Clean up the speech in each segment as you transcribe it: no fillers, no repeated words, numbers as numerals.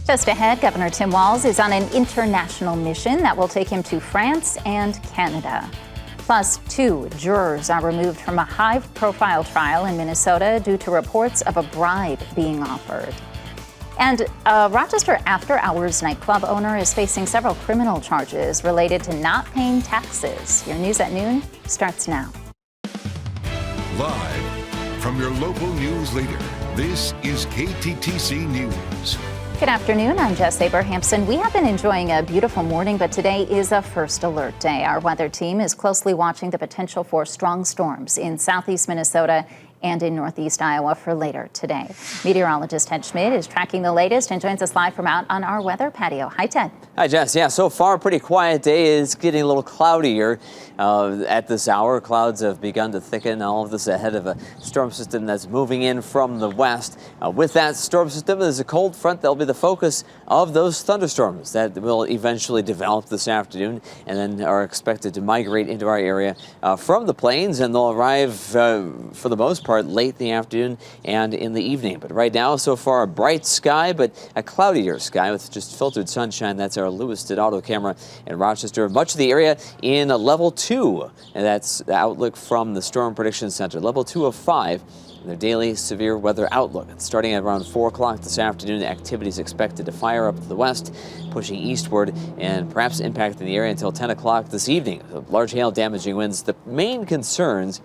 Just ahead, Governor Tim Walz is on an international mission that will take him to France and Canada. Plus, 2 jurors are removed from a high-profile trial in Minnesota due to reports of a bribe being offered. And a Rochester after-hours nightclub owner is facing several criminal charges related to not paying taxes. Your news at noon starts now. Live from your local news leader, this is KTTC News. Good afternoon, I'm Jess Abrahamson. We have been enjoying a beautiful morning, but today is a first alert day. Our weather team is closely watching the potential for strong storms in southeast Minnesota and in northeast Iowa for later today. Meteorologist Ted Schmidt is tracking the latest and joins us live from out on our weather patio. Hi, Ted. Hi, Jess. Yeah, so far, pretty quiet day. It's getting a little cloudier at this hour. Clouds have begun to thicken. All of this ahead of a storm system that's moving in from the west. With that storm system, there's a cold front that'll be the focus of those thunderstorms that will eventually develop this afternoon and then are expected to migrate into our area from the plains, and they'll arrive for the most part late in the afternoon and in the evening. But right now, so far, a bright sky, but a cloudier sky with just filtered sunshine. That's our Lewiston auto camera in Rochester. Much of the area in level 2, and that's the outlook from the Storm Prediction Center. Level 2 of 5. Their daily severe weather outlook. Starting at around 4 o'clock this afternoon, activity is expected to fire up to the west, pushing eastward and perhaps impacting the area until 10 o'clock this evening. Large hail, damaging winds. The main concerns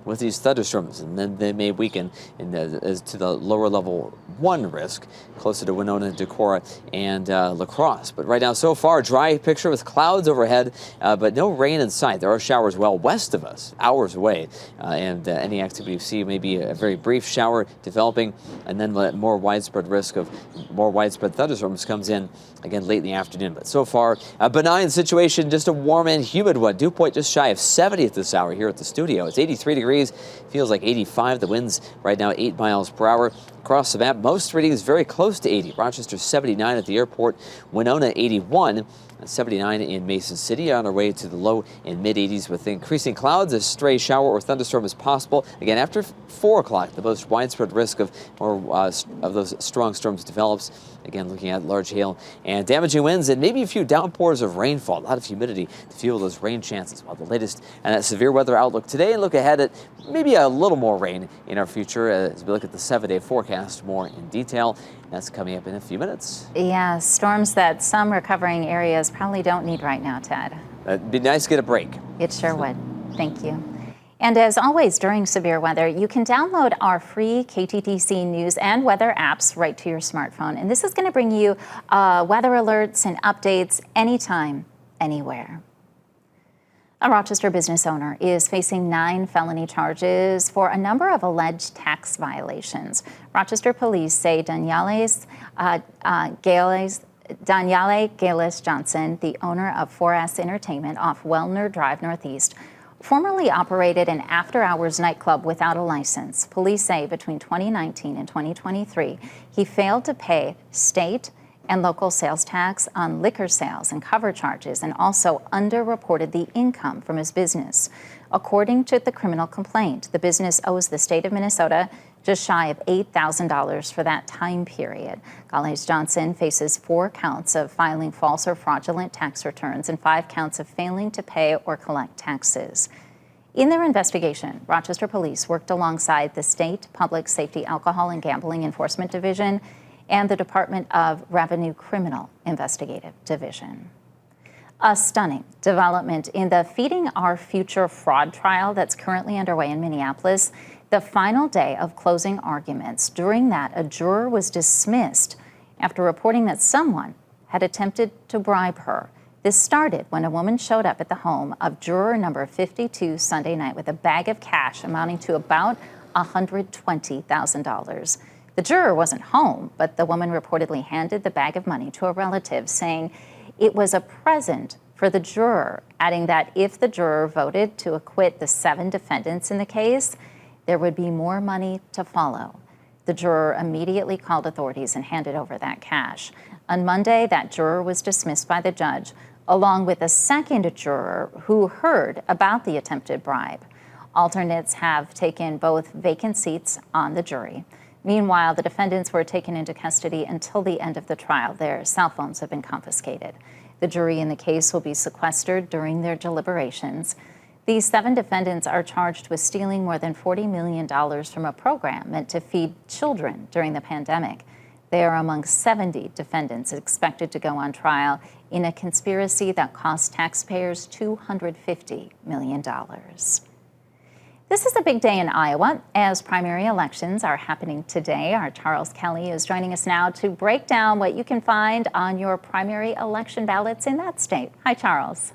with these thunderstorms, and then they may weaken as to the lower level 1 risk, closer to Winona, Decorah, and La Crosse. But right now, so far, dry picture with clouds overhead, but no rain in sight. There are showers well west of us, hours away, and any activity you see may be a very brief shower developing, and then more widespread risk of more widespread thunderstorms comes in again late in the afternoon. But so far, a benign situation, just a warm and humid one. Dew point just shy of 70 at this hour here at the studio. It's 83 degrees, feels like 85. The winds right now 8 miles per hour. Across the map, most readings very close to 80. Rochester 79 at the airport, Winona 81, and 79 in Mason City. On our way to the low and mid 80s with increasing clouds. A stray shower or thunderstorm is possible. Again, after 4 o'clock, the most widespread risk of those strong storms develops. Again, looking at large hail and damaging winds and maybe a few downpours of rainfall. A lot of humidity to fuel those rain chances. Well, the latest and that severe weather outlook today, and look ahead at maybe a little more rain in our future as we look at the 7-day forecast more in detail. That's coming up in a few minutes. Yeah, storms that some recovering areas probably don't need right now, Ted. It'd be nice to get a break. It sure would. Thank you. And as always, during severe weather, you can download our free KTTC News and weather apps right to your smartphone. And this is going to bring you weather alerts and updates anytime, anywhere. A Rochester business owner is facing 9 felony charges for a number of alleged tax violations. Rochester police say Daniele Gales Johnson, the owner of 4S Entertainment off Wellner Drive Northeast, formerly operated an after-hours nightclub without a license. Police say between 2019 and 2023, he failed to pay state and local sales tax on liquor sales and cover charges, and also underreported the income from his business. According to the criminal complaint, the business owes the state of Minnesota just shy of $8,000 for that time period. Gales Johnson faces 4 counts of filing false or fraudulent tax returns and 5 counts of failing to pay or collect taxes. In their investigation, Rochester police worked alongside the State Public Safety Alcohol and Gambling Enforcement Division and the Department of Revenue Criminal Investigative Division. A stunning development in the Feeding Our Future fraud trial that's currently underway in Minneapolis. The final day of closing arguments. During that, a juror was dismissed after reporting that someone had attempted to bribe her. This started when a woman showed up at the home of juror number 52 Sunday night with a bag of cash amounting to about $120,000. The juror wasn't home, but the woman reportedly handed the bag of money to a relative, saying it was a present for the juror, adding that if the juror voted to acquit the 7 defendants in the case, there would be more money to follow. The juror immediately called authorities and handed over that cash. On Monday, that juror was dismissed by the judge, along with a second juror who heard about the attempted bribe. Alternates have taken both vacant seats on the jury. Meanwhile, the defendants were taken into custody until the end of the trial. Their cell phones have been confiscated. The jury in the case will be sequestered during their deliberations. These 7 defendants are charged with stealing more than $40 million from a program meant to feed children during the pandemic. They are among 70 defendants expected to go on trial in a conspiracy that cost taxpayers $250 million. This is a big day in Iowa as primary elections are happening today. Our Charles Kelly is joining us now to break down what you can find on your primary election ballots in that state. Hi, Charles.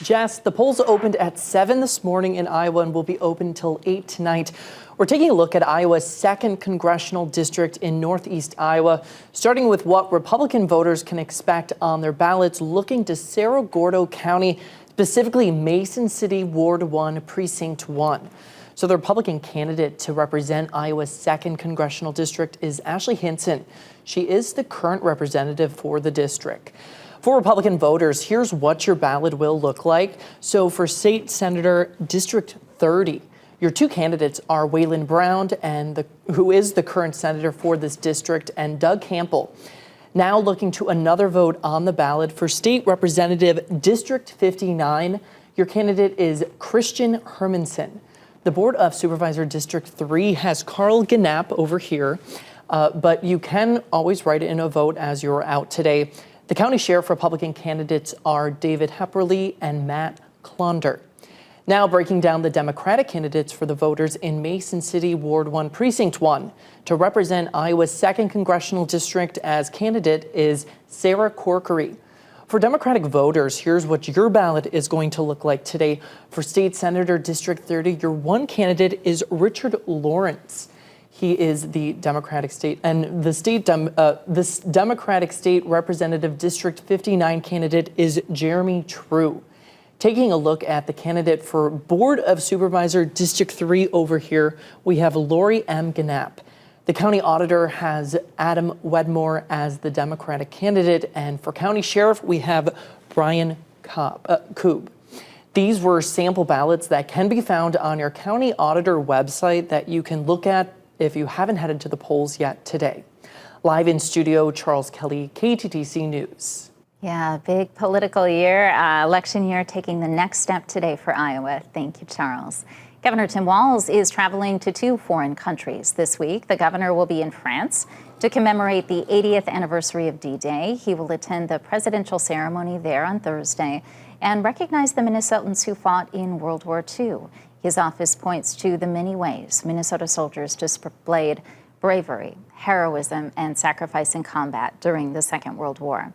Jess, the polls opened at 7 this morning in Iowa and will be open until 8 tonight. We're taking a look at Iowa's 2nd congressional district in northeast Iowa, starting with what Republican voters can expect on their ballots looking to Cerro Gordo County, specifically Mason City, Ward 1, Precinct 1. So the Republican candidate to represent Iowa's 2nd congressional district is Ashley Hinson. She is the current representative for the district. For Republican voters, here's what your ballot will look like. So for State Senator District 30, your 2 candidates are Waylon Brown, who is the current senator for this district, and Doug Campbell. Now looking to another vote on the ballot for State Representative District 59, your candidate is Christian Hermanson. The Board of Supervisor District 3 has Carl Gnapp over here, but you can always write in a vote as you're out today. The county sheriff Republican candidates are David Hepperly and Matt Klonder. Now breaking down the Democratic candidates for the voters in Mason City, Ward 1, Precinct 1. To represent Iowa's 2nd congressional district as candidate is Sarah Corkery. For Democratic voters, here's what your ballot is going to look like today. For State Senator District 30, your 1 candidate is Richard Lawrence. He is the Democratic state and this Democratic State Representative District 59 candidate is Jeremy True. Taking a look at the candidate for Board of Supervisor District 3 over here, we have Lori M. Gnapp. The county auditor has Adam Wedmore as the Democratic candidate, and for county sheriff, we have Brian Koob. These were sample ballots that can be found on your county auditor website that you can look at if you haven't headed to the polls yet today. Live in studio, Charles Kelly, KTTC News. Yeah, big political year, election year, taking the next step today for Iowa. Thank you, Charles. Governor Tim Walz is traveling to 2 foreign countries this week. The governor will be in France to commemorate the 80th anniversary of D-Day. He will attend the presidential ceremony there on Thursday and recognize the Minnesotans who fought in World War II. His office points to the many ways Minnesota soldiers displayed bravery, heroism, and sacrifice in combat during the Second World War.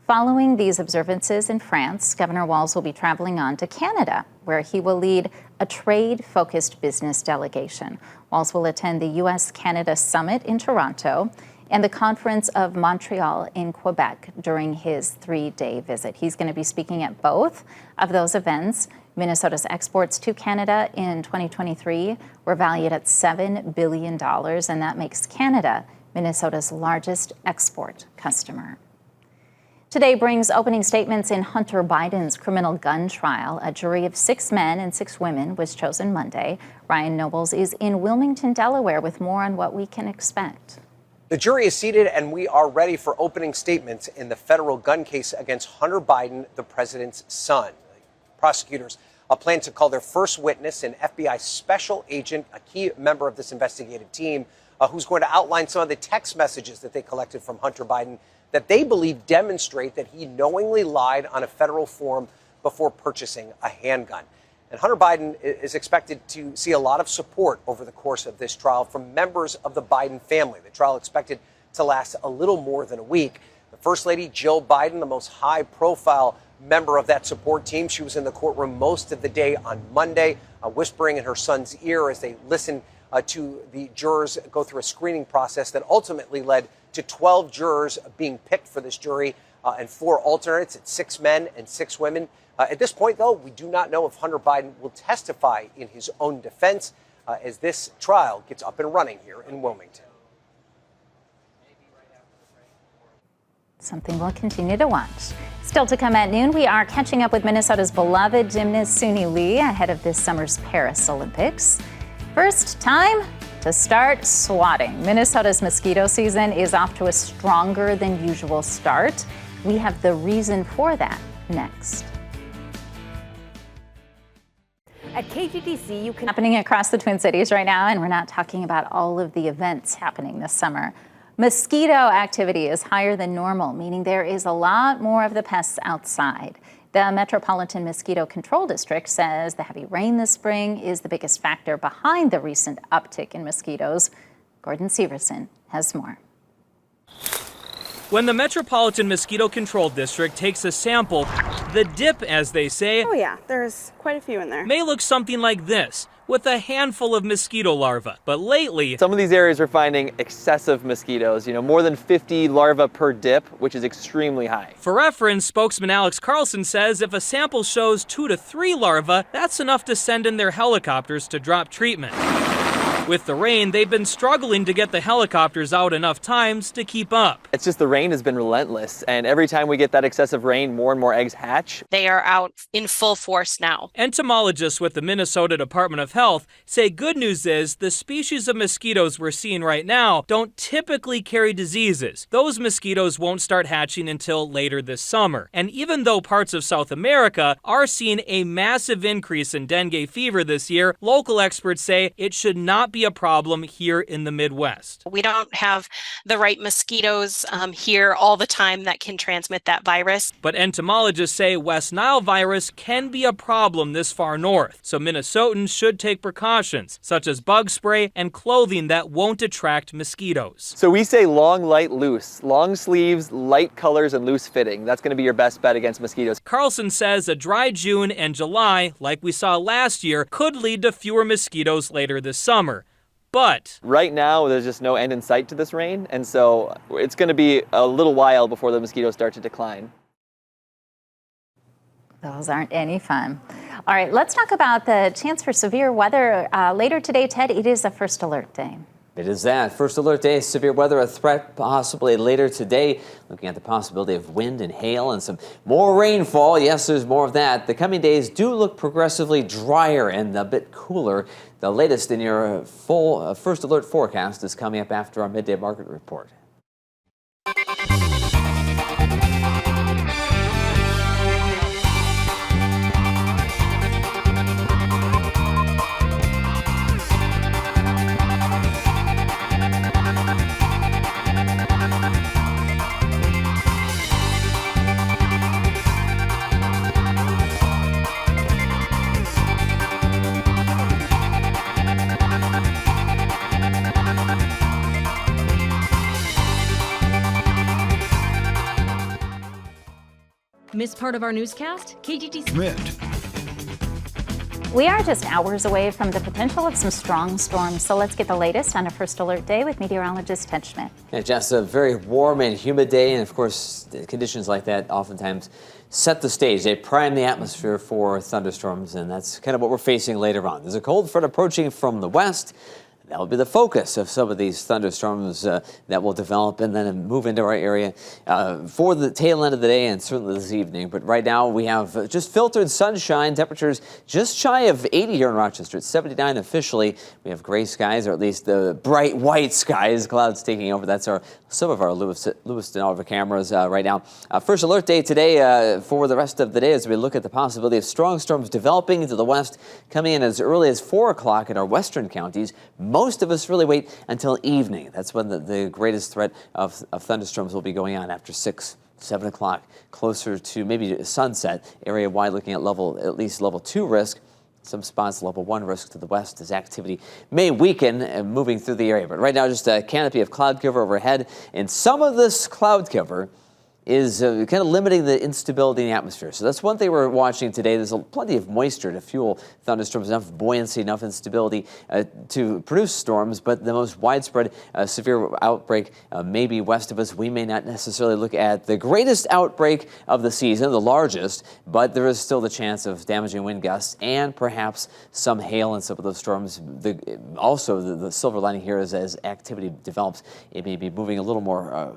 Following these observances in France, Governor Walz will be traveling on to Canada, where he will lead a trade-focused business delegation. Walz will attend the U.S.-Canada Summit in Toronto and the Conference of Montreal in Quebec during his 3-day visit. He's going to be speaking at both of those events. Minnesota's exports to Canada in 2023 were valued at $7 billion, and that makes Canada Minnesota's largest export customer. Today brings opening statements in Hunter Biden's criminal gun trial. A jury of 6 men and 6 women was chosen Monday. Ryan Nobles is in Wilmington, Delaware, with more on what we can expect. The jury is seated and we are ready for opening statements in the federal gun case against Hunter Biden, the president's son. Prosecutors plan to call their first witness, an FBI special agent, a key member of this investigative team, who's going to outline some of the text messages that they collected from Hunter Biden that they believe demonstrate that he knowingly lied on a federal form before purchasing a handgun. And Hunter Biden is expected to see a lot of support over the course of this trial from members of the Biden family. The trial expected to last a little more than a week. The First Lady, Jill Biden, the most high-profile member of that support team, she was in the courtroom most of the day on Monday, whispering in her son's ear as they listened to the jurors go through a screening process that ultimately led to 12 jurors being picked for this jury and 4 alternates. It's 6 men and 6 women. At this point, though, we do not know if Hunter Biden will testify in his own defense as this trial gets up and running here in Wilmington. Something we'll continue to watch. Still to come at noon, we are catching up with Minnesota's beloved gymnast Suni Lee ahead of this summer's Paris Olympics. First, time To start swatting, Minnesota's mosquito season is off to a stronger than usual start. We have the reason for that next. At KTTC, you can Happening across the Twin Cities right now, and we're not talking about all of the events happening this summer. Mosquito activity is higher than normal, meaning there is a lot more of the pests outside. The Metropolitan Mosquito Control District says the heavy rain this spring is the biggest factor behind the recent uptick in mosquitoes. Gordon Severson has more. When the Metropolitan Mosquito Control District takes a sample, the dip, as they say, oh yeah, there's quite a few in there, may look something like this, with a handful of mosquito larvae. But lately, some of these areas are finding excessive mosquitoes, more than 50 larvae per dip, which is extremely high. For reference, spokesman Alex Carlson says if a sample shows 2 to 3 larvae, that's enough to send in their helicopters to drop treatment. With the rain, they've been struggling to get the helicopters out enough times to keep up. It's just the rain has been relentless, and every time we get that excessive rain, more and more eggs hatch. They are out in full force now. Entomologists with the Minnesota Department of Health say good news is the species of mosquitoes we're seeing right now don't typically carry diseases. Those mosquitoes won't start hatching until later this summer. And even though parts of South America are seeing a massive increase in dengue fever this year, local experts say it should not be a problem here in the Midwest. We don't have the right mosquitoes here all the time that can transmit that virus. But entomologists say West Nile virus can be a problem this far north, so Minnesotans should take precautions, such as bug spray and clothing that won't attract mosquitoes. So we say long, light, loose. Long sleeves, light colors, and loose fitting. That's going to be your best bet against mosquitoes. Carlson says a dry June and July, like we saw last year, could lead to fewer mosquitoes later this summer. But right now, there's just no end in sight to this rain, and so it's going to be a little while before the mosquitoes start to decline. Those aren't any fun. All right, let's talk about the chance for severe weather later today, Ted. It is a first alert day. It is that. First alert day, severe weather, a threat possibly later today. Looking at the possibility of wind and hail and some more rainfall. Yes, there's more of that. The coming days do look progressively drier and a bit cooler. The latest in your full first alert forecast is coming up after our midday market report. Missed part of our newscast? KTTC. We are just hours away from the potential of some strong storms, so let's get the latest on a first alert day with meteorologist Ted Schmidt. Yeah, just a very warm and humid day, and of course, conditions like that oftentimes set the stage. They prime the atmosphere for thunderstorms, and that's kind of what we're facing later on. There's a cold front approaching from the west. That will be the focus of some of these thunderstorms that will develop and then move into our area for the tail end of the day and certainly this evening. But right now we have just filtered sunshine, temperatures just shy of 80 here in Rochester. It's 79 officially. We have gray skies, or at least the bright white skies, clouds taking over. That's some of our Lewiston Alva cameras right now. First alert day today for the rest of the day as we look at the possibility of strong storms developing into the west, coming in as early as 4 o'clock in our western counties. Most of us really wait until evening. That's when the greatest threat of thunderstorms will be going on after 6, 7 o'clock, closer to maybe sunset. Area-wide looking at least level 2 risk. Some spots level 1 risk to the west as activity may weaken and moving through the area. But right now just a canopy of cloud cover overhead. And some of this cloud cover is kind of limiting the instability in the atmosphere. So that's one thing we're watching today. There's plenty of moisture to fuel thunderstorms, enough buoyancy, enough instability to produce storms, but the most widespread severe outbreak may be west of us. We may not necessarily look at the greatest outbreak of the season, the largest, but there is still the chance of damaging wind gusts and perhaps some hail in some of those storms. Also, the silver lining here is as activity develops, it may be moving a little more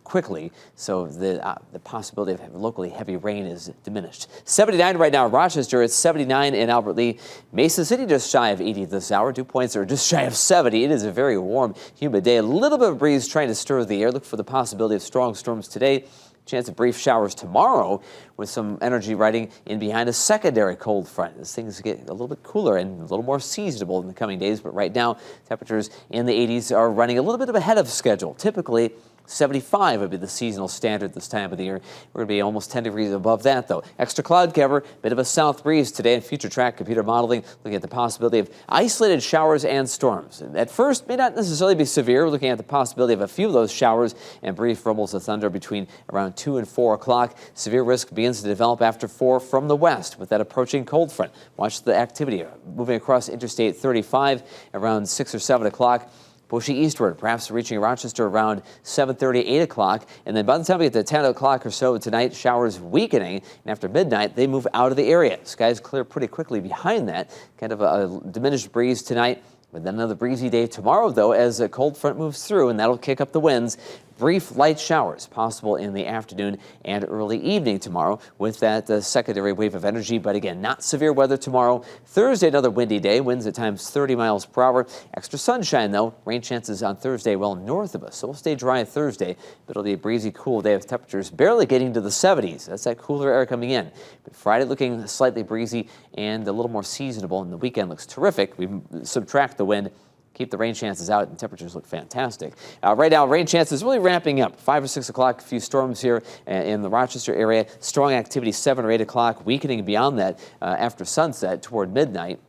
quickly, so the possibility of locally heavy rain is diminished. 79 right now in Rochester. It's 79 in Albert Lee. Mason City just shy of 80 this hour. Dew points are just shy of 70. It is a very warm, humid day. A little bit of breeze trying to stir the air. Look for the possibility of strong storms today. Chance of brief showers tomorrow with some energy riding in behind a secondary cold front as things get a little bit cooler and a little more seasonable in the coming days. But right now, temperatures in the 80s are running a little bit ahead of schedule. Typically, 75 would be the seasonal standard this time of the year. We're going to be almost 10 degrees above that, though. Extra cloud cover, bit of a south breeze today in future track computer modeling, looking at the possibility of isolated showers and storms. At first, may not necessarily be severe. We're looking at the possibility of a few of those showers and brief rumbles of thunder between around 2 and 4 o'clock. Severe risk begins to develop after 4 from the west with that approaching cold front. Watch the activity moving across Interstate 35 around 6 or 7 o'clock. Pushing eastward, perhaps reaching Rochester around 7:30, 8 o'clock. And then by the time we get to 10 o'clock or so tonight, showers weakening. And after midnight, they move out of the area. Skies clear pretty quickly behind that. Kind of a diminished breeze tonight. But then another breezy day tomorrow, though, as a cold front moves through, and that'll kick up the winds. Brief light showers possible in the afternoon and early evening tomorrow with that secondary wave of energy. But again, not severe weather tomorrow. Thursday, another windy day. Winds at times 30 miles per hour. Extra sunshine, though. Rain chances on Thursday well north of us. So we'll stay dry Thursday. But it'll be a breezy, cool day with temperatures barely getting to the 70s. That's that cooler air coming in. But Friday looking slightly breezy and a little more seasonable. And the weekend looks terrific. We subtract the wind. Keep the rain chances out, and temperatures look fantastic. Right now, rain chances really ramping up. 5 or 6 o'clock, a few storms here in the Rochester area. Strong activity 7 or 8 o'clock, weakening beyond that after sunset toward midnight.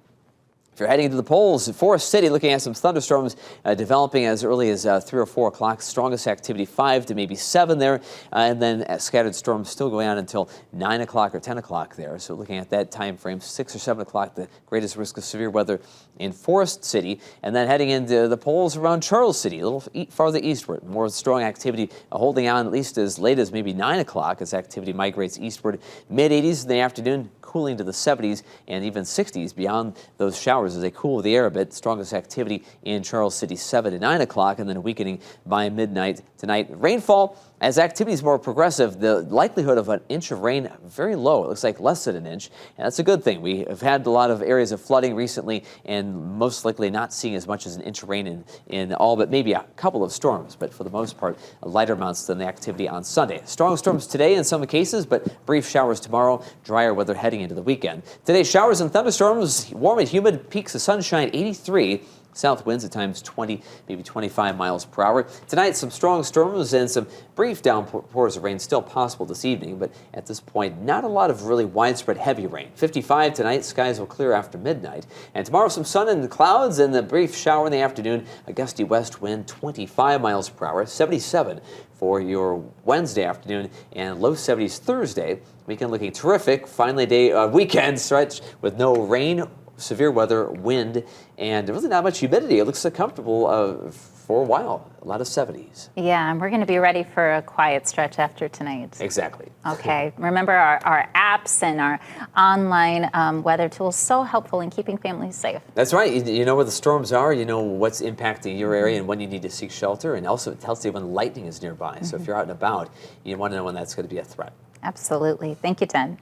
If you're heading into the polls, Forest City looking at some thunderstorms developing as early as 3 or 4 o'clock. Strongest activity 5 to maybe 7 there. And then scattered storms still going on until 9 o'clock or 10 o'clock there. So looking at that time frame, 6 or 7 o'clock, the greatest risk of severe weather in Forest City. And then heading into the polls around Charles City, a little farther eastward. More strong activity holding on at least as late as maybe 9 o'clock as activity migrates eastward. Mid-80s in the afternoon, cooling to the 70s and even 60s beyond those showers as they cool the air a bit. Strongest activity in Charles City 7 to 9 o'clock and then weakening by midnight tonight. Rainfall, as activity is more progressive, the likelihood of an inch of rain very low. It looks like less than an inch, and that's a good thing. We have had a lot of areas of flooding recently and most likely not seeing as much as an inch of rain in all but maybe a couple of storms, but for the most part, lighter amounts than the activity on Sunday. Strong storms today in some cases, but brief showers tomorrow. Drier weather heading into the weekend. Today, showers and thunderstorms, warm and humid, peaks of sunshine 83. South winds at times 20, maybe 25 miles per hour. Tonight, some strong storms and some brief downpours of rain still possible this evening, but at this point, not a lot of really widespread heavy rain. 55 tonight, skies will clear after midnight. And tomorrow, some sun and clouds and a brief shower in the afternoon. A gusty west wind, 25 miles per hour, 77 for your Wednesday afternoon, and low 70s Thursday. Weekend looking terrific. Finally, weekend stretch with no rain, severe weather, wind, and really not much humidity. It looks so comfortable for a while. A lot of 70s. Yeah, and we're going to be ready for a quiet stretch after tonight. Exactly. Okay. Remember our apps and our online weather tools, so helpful in keeping families safe. That's right. You know where the storms are. You know what's impacting your area and when you need to seek shelter. And also it tells you when lightning is nearby. So if you're out and about, you want to know when that's going to be a threat. Absolutely. Thank you, Ted.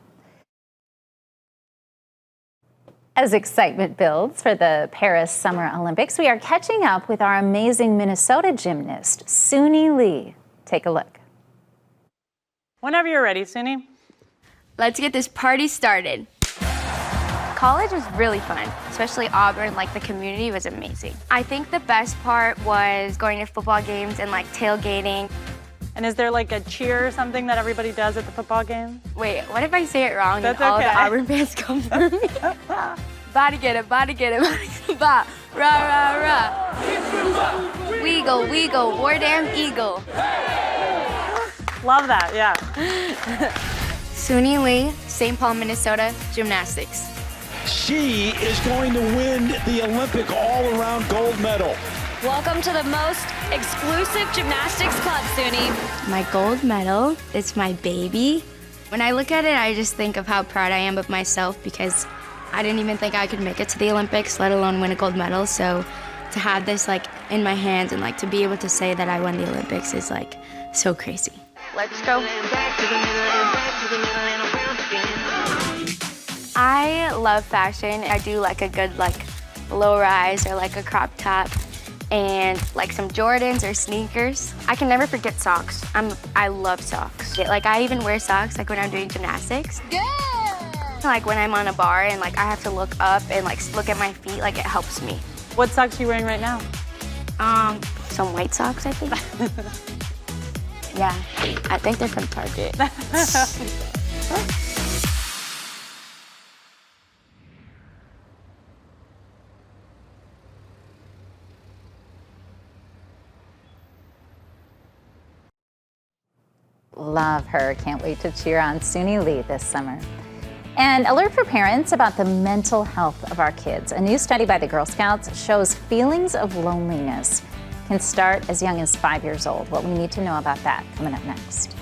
As excitement builds for the Paris Summer Olympics, we are catching up with our amazing Minnesota gymnast, Suni Lee. Take a look. Whenever you're ready, Suni. Let's get this party started. College was really fun, especially Auburn. Like, the community was amazing. I think the best part was going to football games and like tailgating. And is there like a cheer or something that everybody does at the football game? Wait, what if I say it wrong That's and all okay. the Auburn fans come for me? Body get it, body get it, ba, rah, rah, rah. Weagle, weagle, war damn eagle. Love that, yeah. Suni Lee, St. Paul, Minnesota, gymnastics. She is going to win the Olympic all-around gold medal. Welcome to the most exclusive gymnastics club, Suni. My gold medal is my baby. When I look at it, I just think of how proud I am of myself because I didn't even think I could make it to the Olympics, let alone win a gold medal. So to have this like in my hands and like to be able to say that I won the Olympics is like so crazy. Let's go. I love fashion. I do like a good low rise or like a crop top and like some Jordans or sneakers. I can never forget socks. I love socks. Like I even wear socks like when I'm doing gymnastics. Like when I'm on a bar and like I have to look up and like look at my feet, like it helps me. What socks are you wearing right now? Some white socks, I think. Yeah, I think they're from Target. Love her. Can't wait to cheer on Suni Lee this summer. And alert for parents about the mental health of our kids. A new study by the Girl Scouts shows feelings of loneliness can start as young as 5 years old. What we need to know about that coming up next.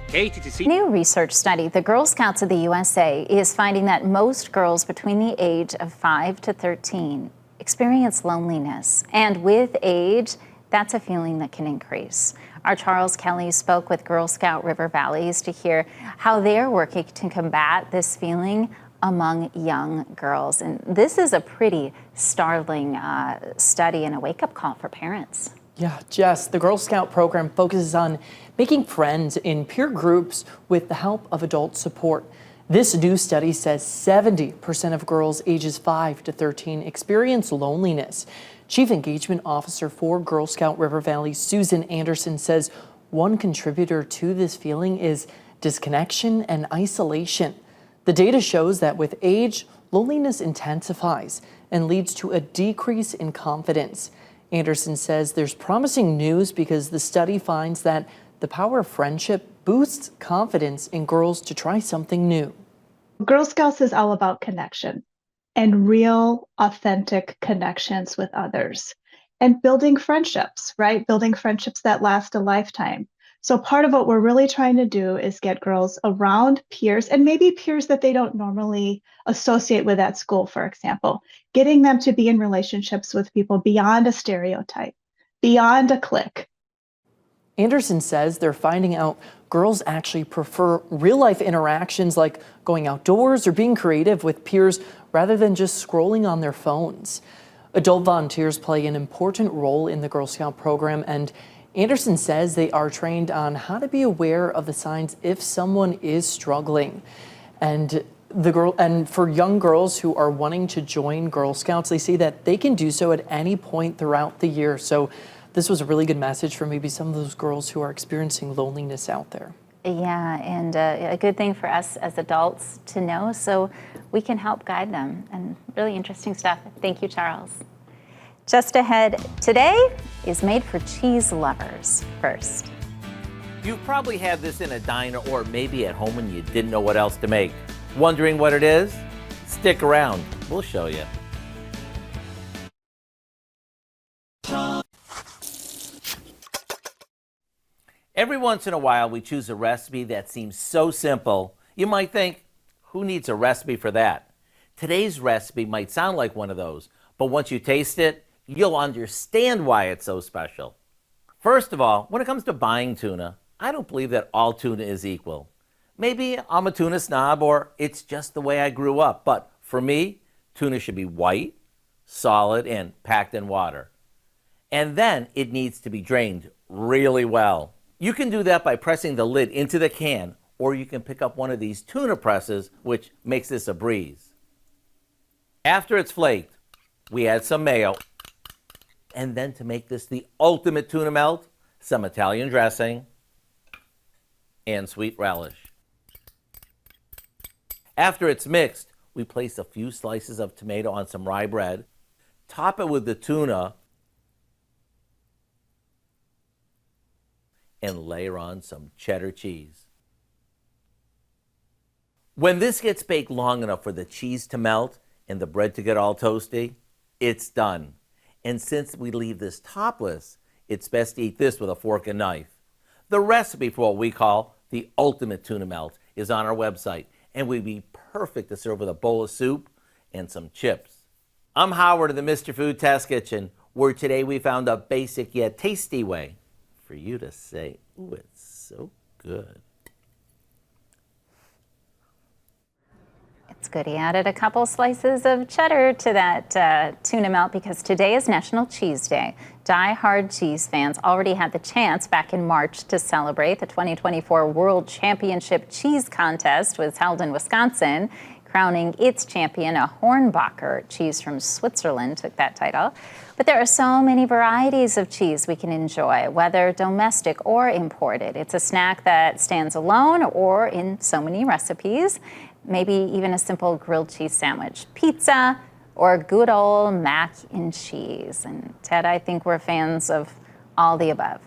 KTTC. New research study, the Girl Scouts of the USA, is finding that most girls between the age of 5 to 13 experience loneliness. And with age, that's a feeling that can increase. Our Charles Kelly spoke with Girl Scout River Valleys to hear how they're working to combat this feeling among young girls. And this is a pretty startling study and a wake-up call for parents. Yeah, Jess, the Girl Scout program focuses on making friends in peer groups with the help of adult support. This new study says 70% of girls ages 5 to 13 experience loneliness. Chief Engagement Officer for Girl Scout River Valley, Susan Anderson, says one contributor to this feeling is disconnection and isolation. The data shows that with age, loneliness intensifies and leads to a decrease in confidence. Anderson says there's promising news because the study finds that the power of friendship boosts confidence in girls to try something new. Girl Scouts is all about connection and real, authentic connections with others and building friendships, right? Building friendships that last a lifetime. So part of what we're really trying to do is get girls around peers, and maybe peers that they don't normally associate with at school, for example, getting them to be in relationships with people beyond a stereotype, beyond a clique. Anderson says they're finding out girls actually prefer real-life interactions like going outdoors or being creative with peers rather than just scrolling on their phones. Adult volunteers play an important role in the Girl Scout program, and Anderson says they are trained on how to be aware of the signs if someone is struggling. And for young girls who are wanting to join Girl Scouts, they say that they can do so at any point throughout the year. So this was a really good message for maybe some of those girls who are experiencing loneliness out there. Yeah, and a good thing for us as adults to know so we can help guide them. And really interesting stuff. Thank you, Charles. Just ahead, today is made for cheese lovers. First, You've probably had this in a diner or maybe at home when you didn't know what else to make. Wondering what it is? Stick around. We'll show you. Every once in a while, we choose a recipe that seems so simple. You might think, who needs a recipe for that? Today's recipe might sound like one of those, but once you taste it, you'll understand why it's so special. First of all, when it comes to buying tuna, I don't believe that all tuna is equal. Maybe I'm a tuna snob or it's just the way I grew up, but for me, tuna should be white, solid, and packed in water. And then it needs to be drained really well. You can do that by pressing the lid into the can, or you can pick up one of these tuna presses, which makes this a breeze. After it's flaked, we add some mayo. And then to make this the ultimate tuna melt, some Italian dressing and sweet relish. After it's mixed, we place a few slices of tomato on some rye bread, top it with the tuna, and layer on some cheddar cheese. When this gets baked long enough for the cheese to melt and the bread to get all toasty, it's done. And since we leave this topless, it's best to eat this with a fork and knife. The recipe for what we call the ultimate tuna melt is on our website and would be perfect to serve with a bowl of soup and some chips. I'm Howard of the Mr. Food Test Kitchen, where today we found a basic yet tasty way for you to say, ooh, it's so good. It's good he added a couple slices of cheddar to that tuna melt because today is National Cheese Day. Die-hard cheese fans already had the chance back in March to celebrate. The 2024 World Championship Cheese Contest was held in Wisconsin, crowning its champion. A Hornbacher cheese from Switzerland took that title. But there are so many varieties of cheese we can enjoy, whether domestic or imported. It's a snack that stands alone or in so many recipes. Maybe even a simple grilled cheese sandwich, pizza, or good old mac and cheese. And Ted, I think we're fans of all the above.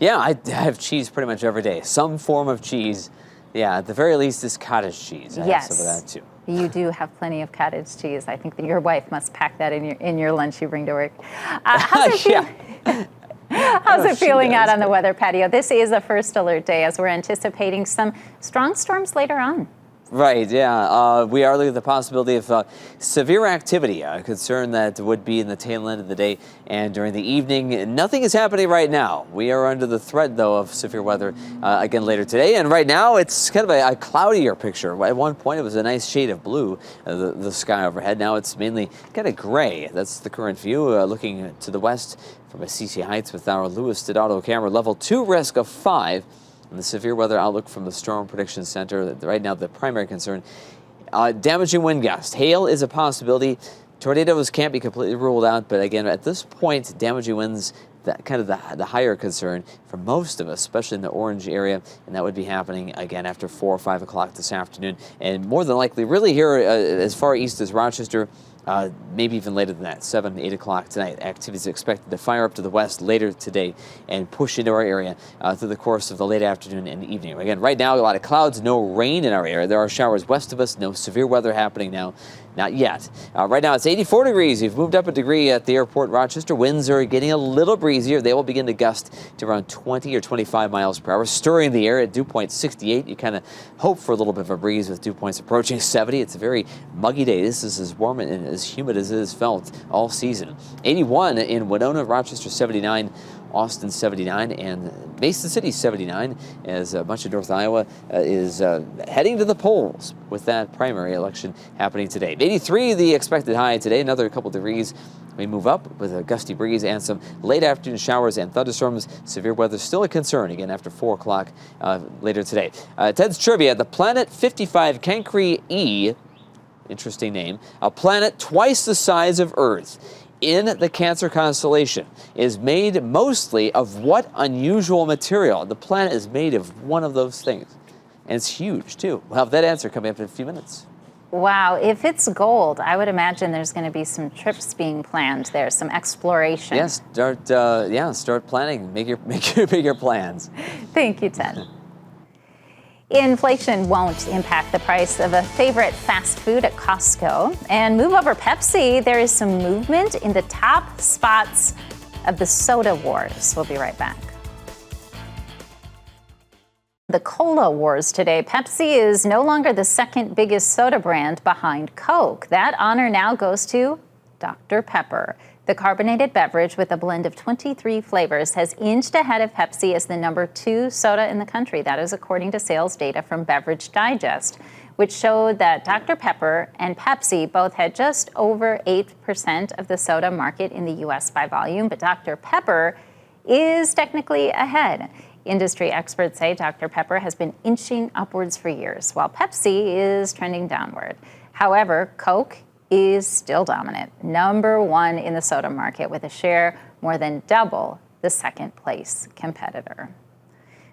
Yeah, I have cheese pretty much every day. Some form of cheese. Yeah, at the very least, is cottage cheese. I have some of that too. You do have plenty of cottage cheese. I think that your wife must pack that in your lunch you bring to work. How's it feeling out on the weather patio? This is a first alert day as we're anticipating some strong storms later on. Right, yeah. We are looking at the possibility of severe activity, a concern that would be in the tail end of the day and during the evening. Nothing is happening right now. We are under the threat, though, of severe weather again later today. And right now, it's kind of a cloudier picture. At one point, it was a nice shade of blue, the sky overhead. Now it's mainly kind of gray. That's the current view. Looking to the west from CC Heights with our Lewis Dodauto camera, level 2 risk of 5. And the severe weather outlook from the Storm Prediction Center, right now the primary concern, damaging wind gusts. Hail is a possibility. Tornadoes can't be completely ruled out, but again, at this point, damaging winds, that kind of the higher concern for most of us, especially in the orange area, and that would be happening again after 4 or 5 o'clock this afternoon. And more than likely, really here as far east as Rochester, maybe even later than that, 7, 8 o'clock tonight. Activity is expected to fire up to the west later today and push into our area through the course of the late afternoon and evening. Again, right now, a lot of clouds, no rain in our area. There are showers west of us, no severe weather happening now. Not yet. Right now, it's 84 degrees. We've moved up a degree at the airport. Rochester winds are getting a little breezier. They will begin to gust to around 20 or 25 miles per hour, stirring the air at dew point 68. You kind of hope for a little bit of a breeze with dew points approaching 70. It's a very muggy day. This is as warm and as humid as it has felt all season. 81 in Winona, Rochester 79, Austin 79, and Mason City 79, as much of North Iowa is heading to the polls with that primary election happening today. 83 the expected high today, another couple degrees. We move up with a gusty breeze and some late afternoon showers and thunderstorms. Severe weather still a concern again after 4 o'clock later today. Ted's Trivia, the Planet 55 Cancri E, interesting name, a planet twice the size of Earth in the Cancer constellation, is made mostly of what unusual material? The planet is made of one of those things. And it's huge, too. We'll have that answer coming up in a few minutes. Wow, if it's gold, I would imagine there's going to be some trips being planned there, some exploration. Yes, start planning. Make your plans. Thank you, Ted. Inflation won't impact the price of a favorite fast food at Costco. And move over Pepsi, there is some movement in the top spots of the soda wars. We'll be right back. The Cola Wars today. Pepsi is no longer the second biggest soda brand behind Coke. That honor now goes to Dr. Pepper. The carbonated beverage with a blend of 23 flavors has inched ahead of Pepsi as the #2 soda in the country. That is according to sales data from Beverage Digest, which showed that Dr. Pepper and Pepsi both had just over 8% of the soda market in the U.S. by volume, but Dr. Pepper is technically ahead. Industry experts say Dr. Pepper has been inching upwards for years, while Pepsi is trending downward. However, Coke is still dominant, #1 in the soda market with a share more than double the second place competitor.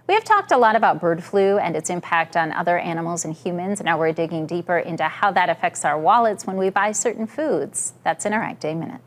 We have talked a lot about bird flu and its impact on other animals and humans. Now we're digging deeper into how that affects our wallets when we buy certain foods. That's in our Ag Day Minute.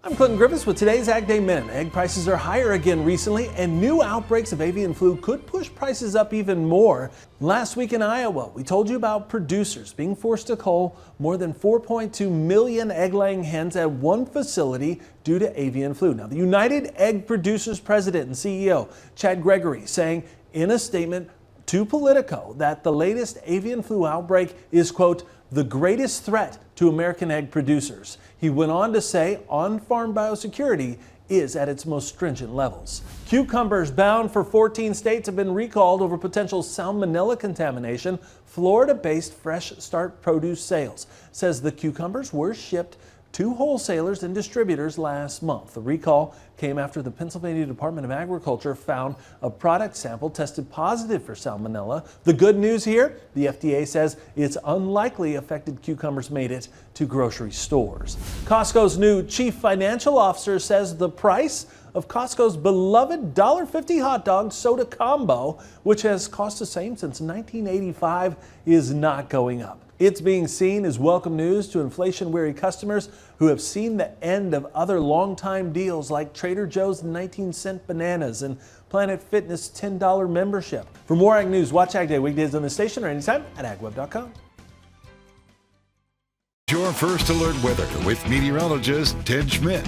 I'm Clinton Griffiths with today's Ag Day Minute. Egg prices are higher again recently, and new outbreaks of avian flu could push prices up even more. Last week in Iowa, we told you about producers being forced to cull more than 4.2 million egg-laying hens at one facility due to avian flu. Now, the United Egg Producers President and CEO, Chad Gregory, saying in a statement to Politico that the latest avian flu outbreak is, quote, the greatest threat to American egg producers. He went on to say on-farm biosecurity is at its most stringent levels. Cucumbers bound for 14 states have been recalled over potential salmonella contamination. Florida-based Fresh Start Produce Sales says the cucumbers were shipped to wholesalers and distributors last month. The recall came after the Pennsylvania Department of Agriculture found a product sample tested positive for salmonella. The good news here, the FDA says it's unlikely affected cucumbers made it to grocery stores. Costco's new chief financial officer says the price of Costco's beloved $1.50 hot dog soda combo, which has cost the same since 1985, is not going up. It's being seen as welcome news to inflation-weary customers who have seen the end of other long-time deals like Trader Joe's 19-cent bananas and Planet Fitness $10 membership. For more Ag News, watch Ag Day weekdays on the station or anytime at agweb.com. Your first alert weather with meteorologist Ted Schmidt.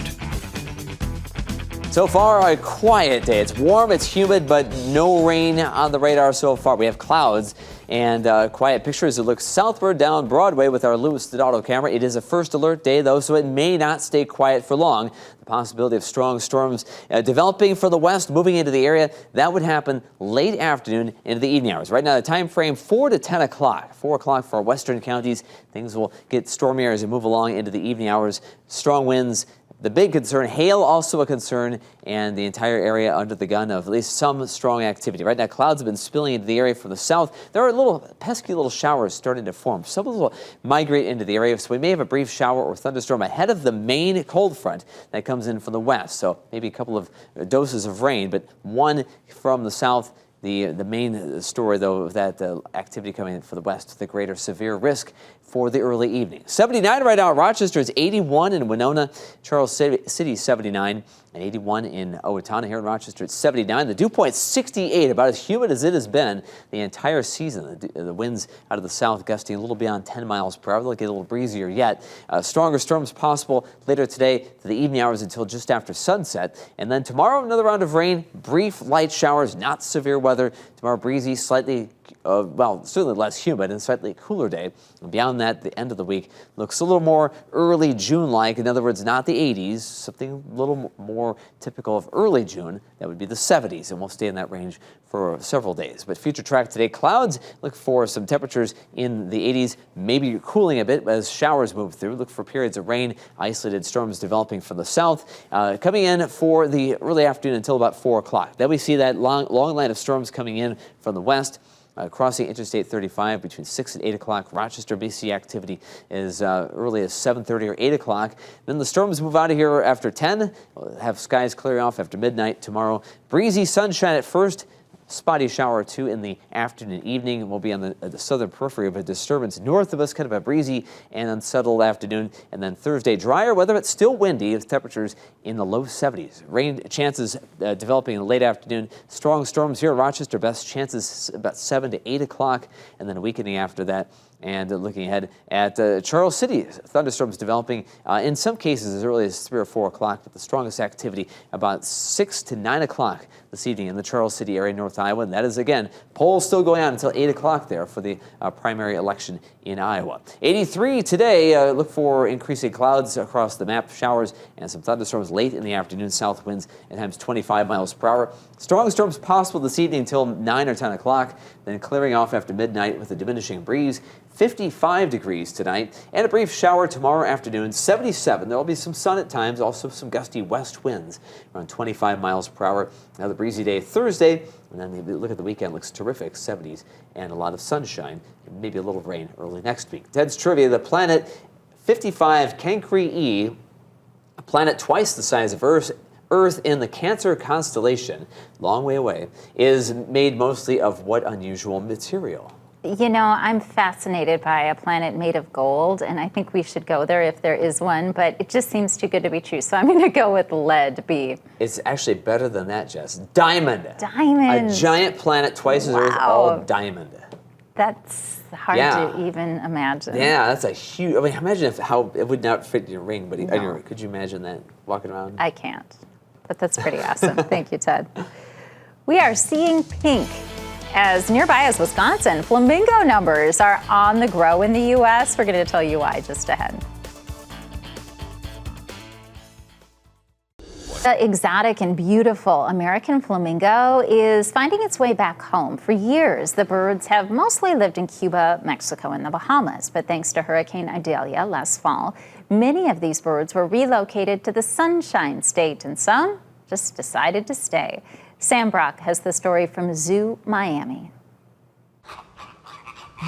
So far, a quiet day. It's warm, it's humid, but no rain on the radar so far. We have clouds and quiet picture as it looks southward down Broadway with our Louis Donato camera. It is a first alert day, though, so it may not stay quiet for long. The possibility of strong storms developing for the west, moving into the area, that would happen late afternoon into the evening hours. Right now, the time frame 4 to 10 o'clock. 4 o'clock for our western counties. Things will get stormier as we move along into the evening hours. Strong winds. The big concern, hail also a concern, and the entire area under the gun of at least some strong activity. Right now, clouds have been spilling into the area from the south. There are little pesky little showers starting to form. Some of them will migrate into the area, so we may have a brief shower or thunderstorm ahead of the main cold front that comes in from the west. So maybe a couple of doses of rain, but one from the south. The main story, though, of that activity coming in for the west, the greater severe risk for the early evening. 79 right now at Rochester. It's 81 in Winona, Charles City 79, and 81 in Owatonna. Here in Rochester, it's 79. The dew point 68, about as humid as it has been the entire season. The winds out of the south gusting a little beyond 10 miles per hour. They'll get a little breezier yet. Stronger storms possible later today to the evening hours until just after sunset. And then tomorrow, another round of rain, brief light showers, not severe weather. Tomorrow, breezy, slightly, certainly less humid and slightly cooler day. And beyond that, the end of the week looks a little more early June-like. In other words, not the 80s, something a little more typical of early June. That would be the 70s, and we'll stay in that range for several days. But future track today, clouds, look for some temperatures in the 80s, maybe cooling a bit as showers move through. Look for periods of rain, isolated storms developing from the south, coming in for the early afternoon until about 4 o'clock. Then we see that long line of storms coming in from the west. Crossing Interstate 35 between 6 and 8 o'clock. Rochester, BC activity is early as 7:30 or 8 o'clock. Then the storms move out of here after 10. We'll have skies clearing off after midnight tomorrow. Breezy sunshine at first. Spotty shower or two in the afternoon and evening. We'll be on the southern periphery of a disturbance north of us, kind of a breezy and unsettled afternoon. And then Thursday, drier weather, but still windy with temperatures in the low 70s. Rain chances developing in the late afternoon. Strong storms here in Rochester, best chances about 7 to 8 o'clock, and then a weakening after that. And looking ahead at Charles City, thunderstorms developing in some cases as early as 3 or 4 o'clock, but the strongest activity about 6 to 9 o'clock this evening in the Charles City area, North Iowa. And that is, again, polls still going on until 8 o'clock there for the primary election in Iowa. 83 today. Look for increasing clouds across the map, showers and some thunderstorms late in the afternoon. South winds at times 25 miles per hour. Strong storms possible this evening until 9 or 10 o'clock, then clearing off after midnight with a diminishing breeze. 55 degrees tonight, and a brief shower tomorrow afternoon, 77. There will be some sun at times, also some gusty west winds around 25 miles per hour. Another breezy day Thursday, and then the look at the weekend looks terrific, 70s and a lot of sunshine, and maybe a little rain early next week. Ted's Trivia, the planet 55 Cancri E, a planet twice the size of Earth in the Cancer constellation, long way away, is made mostly of what unusual material? You know, I'm fascinated by a planet made of gold, and I think we should go there if there is one, but it just seems too good to be true, so I'm going to go with lead B. It's actually better than that, Jess. Diamond. Diamond. A giant planet twice as Earth, all diamond. That's hard to even imagine. Yeah, that's a huge, I mean, imagine how it would not fit in your ring, but could you imagine that walking around? I can't, but that's pretty awesome. Thank you, Ted. We are seeing pink. As nearby as Wisconsin, flamingo numbers are on the grow in the U.S. We're going to tell you why just ahead. The exotic and beautiful American flamingo is finding its way back home. For years, the birds have mostly lived in Cuba, Mexico, and the Bahamas. But thanks to Hurricane Idalia last fall, many of these birds were relocated to the Sunshine State, and some just decided to stay. Sam Brock has the story from Zoo Miami.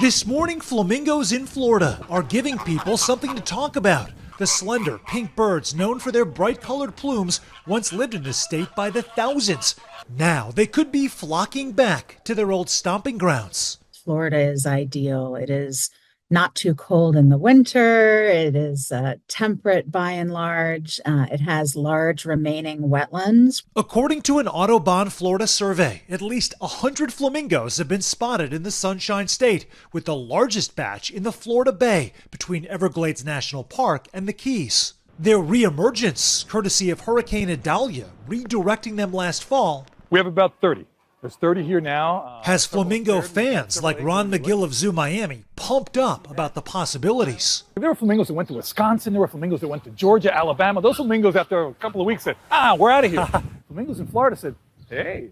This morning, flamingos in Florida are giving people something to talk about. The slender pink birds, known for their bright-colored plumes, once lived in the state by the thousands. Now they could be flocking back to their old stomping grounds. Florida is ideal. It is not too cold in the winter. It is temperate by and large. It has large remaining wetlands. According to an Audubon Florida survey, at least 100 flamingos have been spotted in the Sunshine State, with the largest batch in the Florida Bay between Everglades National Park and the Keys. Their reemergence, courtesy of Hurricane Idalia, redirecting them last fall. We have about 30. There's 30 here now. Has flamingo fans like Ron McGill of Zoo Miami pumped up about the possibilities. There were flamingos that went to Wisconsin. There were flamingos that went to Georgia, Alabama. Those flamingos, after a couple of weeks, said, we're out of here. Flamingos in Florida said, hey,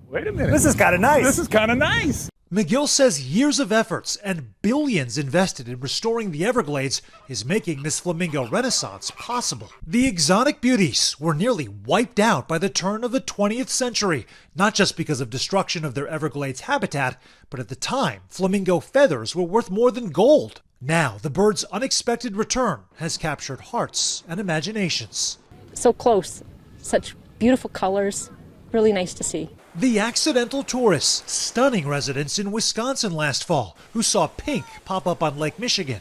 wait a minute. This is kind of nice. This is kind of nice. McGill says years of efforts and billions invested in restoring the Everglades is making this flamingo renaissance possible. The exotic beauties were nearly wiped out by the turn of the 20th century, not just because of destruction of their Everglades habitat, but at the time, flamingo feathers were worth more than gold. Now, the bird's unexpected return has captured hearts and imaginations. So close, such beautiful colors, really nice to see. The accidental tourists, stunning residents in Wisconsin last fall, who saw pink pop up on Lake Michigan.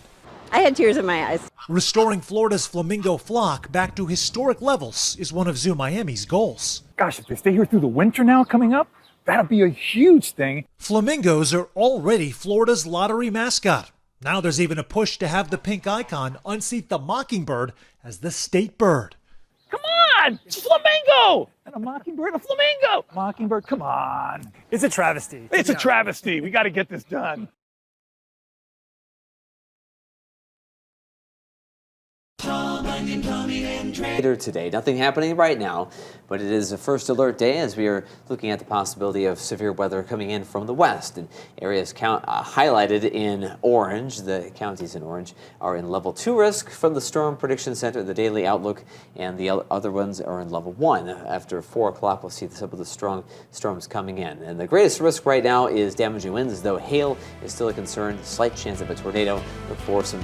I had tears in my eyes. Restoring Florida's flamingo flock back to historic levels is one of Zoo Miami's goals. Gosh, if they stay here through the winter now coming up, that'll be a huge thing. Flamingos are already Florida's lottery mascot. Now there's even a push to have the pink icon unseat the mockingbird as the state bird. Come on, it's flamingo! And a mockingbird, a flamingo! Mockingbird, come on. It's a travesty. It's a travesty. We got to get this done. Later today, nothing happening right now, but it is a first alert day as we are looking at the possibility of severe weather coming in from the west. And areas highlighted in orange, the counties in orange, are in level 2 risk from the Storm Prediction Center, the Daily Outlook, and the other ones are in level 1. After 4 o'clock, we'll see some of the strong storms coming in. And the greatest risk right now is damaging winds, as though hail is still a concern. Slight chance of a tornado. Look for some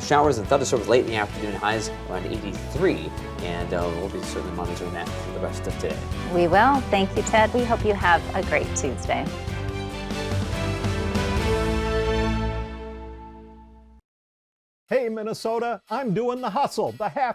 showers and thunderstorms late in the afternoon, highs around 83. And we'll be certainly monitoring that for the rest of today. We will. Thank you, Ted. We hope you have a great Tuesday. Hey, Minnesota, I'm doing the hustle, the half